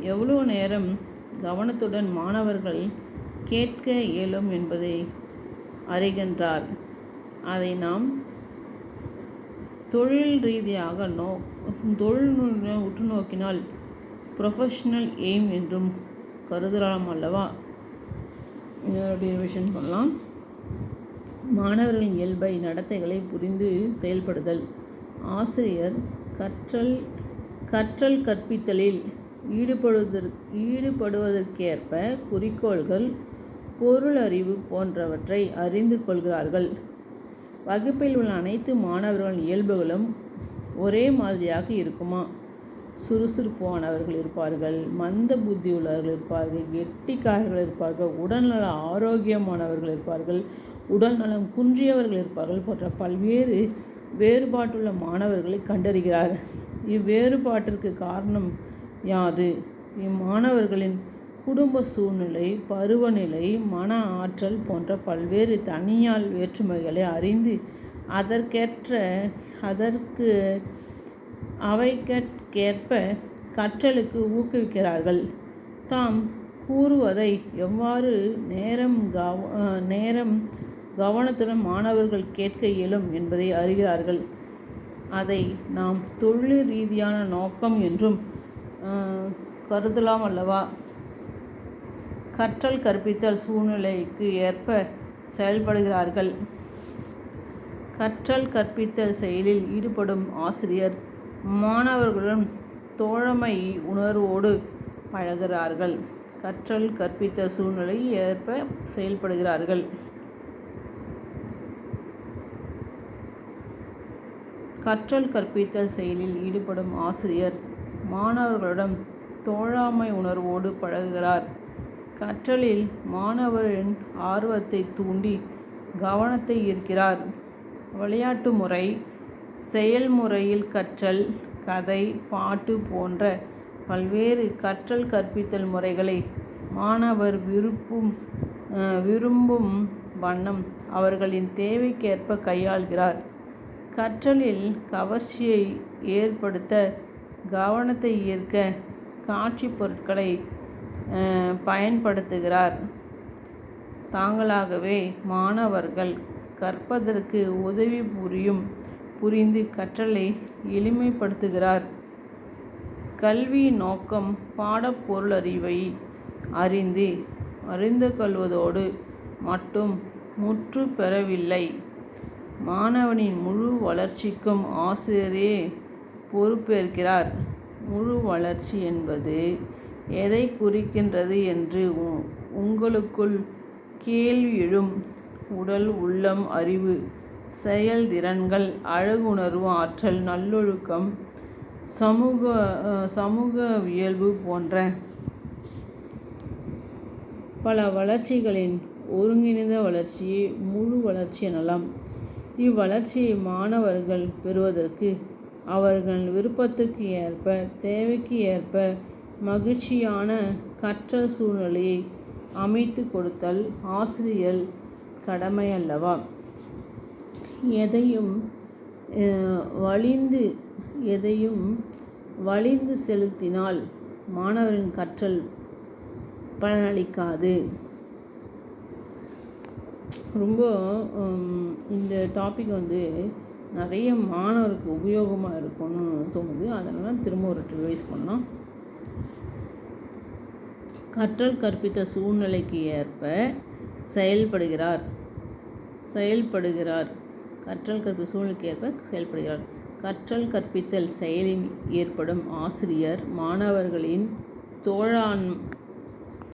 எவ்வளவு நேரம் கவனத்துடன் மாணவர்கள் கேட்க இயலும் என்பதை அறிகின்றார். அதை நாம் தொழில் ரீதியாக உற்று நோக்கினால் ப்ரொஃபஷனல் எய்ம் என்றும் கருதலாம் அல்லவா? இதனுடைய ரிவிஷன் பண்ணலாம். மாணவர்களின் இயல்பை, நடத்தைகளை புரிந்து செயல்படுதல். ஆசிரியர் கற்றல் கற்பித்தலில் ஈடுபடுவதற்கேற்ப குறிக்கோள்கள், பொருளறிவு போன்றவற்றை அறிந்து கொள்கிறார்கள். வகுப்பில் உள்ள அனைத்து மாணவர்களின் இயல்புகளும் ஒரே மாதிரியாக இருக்குமா? சுறுசுறுப்பானவர்கள் இருப்பார்கள், மந்த புத்தி உள்ளவர்கள் இருப்பார்கள், கெட்டிக்காரர்கள் இருப்பார்கள், உடல்நல ஆரோக்கியமானவர்கள் இருப்பார்கள், உடல் நலம் குன்றியவர்கள் இருப்பார்கள் போன்ற பல்வேறு வேறுபாட்டுள்ள மாணவர்களை கண்டறிகிறார். இவ்வேறுபாட்டிற்கு காரணம் யாது? இம்மாணவர்களின் குடும்ப சூழ்நிலை, பருவநிலை, மன ஆற்றல் போன்ற பல்வேறு தனியால் வேற்றுமைகளை அறிந்து அவைகேற்ப கற்றலுக்கு ஊக்குவிக்கிறார்கள். தாம் கூறுவதை எவ்வாறு நேரம் கவனத்துடன் மாணவர்கள் கேட்க இயலும் என்பதை அறிகிறார்கள். அதை நாம் தொழில் ரீதியான நோக்கம் என்றும் கருதலாம் அல்லவா? கற்றல் கற்பித்தல் சூழ்நிலைக்கு ஏற்ப செயல்படுகிறார்கள். கற்றல் கற்பித்தல் செயலில் ஈடுபடும் ஆசிரியர் மாணவர்களுடன் தோழமை உணர்வோடு பழகிறார்கள். கற்றல் கற்பித்தல் சூழ்நிலைக்கு ஏற்ப செயல்படுகிறார்கள். கற்றல் கற்பித்தல் செயலில் ஈடுபடும் ஆசிரியர் மாணவர்களுடன் தோழமை உணர்வோடு பழகுகிறார். கற்றலில் மாணவரின் ஆர்வத்தை தூண்டி கவனத்தை ஈர்க்கிறார். விளையாட்டு முறை, செயல்முறையில் கற்றல், கதை, பாட்டு போன்ற பல்வேறு கற்றல் கற்பித்தல் முறைகளை மாணவர் விரும்பும் வண்ணம் அவர்களின் தேவைக்கேற்ப கையாள்கிறார். கற்றலில் கவர்ச்சியை ஏற்படுத்த, கவனத்தை ஈர்க்க காட்சி பொருட்களை பயன்படுத்துகிறார். தாங்களாகவே மாணவர்கள் கற்பதற்கு உதவி புரிந்து கற்றலை எளிமைப்படுத்துகிறார். கல்வியின் நோக்கம் பாடப்பொருளறிவை அறிந்து கொள்வதோடு மட்டும் முற்று பெறவில்லை. மாணவனின் முழு வளர்ச்சிக்கும் ஆசிரியரே பொறுப்பேற்கிறார். முழு வளர்ச்சி என்பது எதை குறிக்கின்றது என்று உங்களுக்குள் கேள்வி எழும். உடல், உள்ளம், அறிவு, செயல்திறன்கள், அழகுணர்வு, ஆற்றல், நல்லொழுக்கம், சமூகவியல்பு போன்ற பல வளர்ச்சிகளின் ஒருங்கிணைந்த வளர்ச்சியை முழு வளர்ச்சி எனலாம். இவ்வளர்ச்சியை மாணவர்கள் பெறுவதற்கு அவர்கள் விருப்பத்திற்கு ஏற்ப, தேவைக்கு ஏற்ப மகிழ்ச்சியான கற்றல் சூழ்நிலையை அமைத்து கொடுத்தல் ஆசிரியர் கடமை அல்லவா? எதையும் வலிந்து செலுத்தினால் மாணவரின் கற்றல் பலனளிக்காது. ரொம்ப இந்த டாபிக் நிறைய மாணவருக்கு உபயோகமாக இருக்கும்னு தோணுது. அதனால் திரும்ப ஒரு ரிவைஸ் பண்ணலாம். கற்றல் கற்பித்த சூழ்நிலைக்கு ஏற்ப செயல்படுகிறார். கற்றல் கற்பித்த சூழ்நிலைக்கு ஏற்ப செயல்படுகிறார். கற்றல் கற்பித்தல் செயலில் ஏற்படும் ஆசிரியர் மாணவர்களின்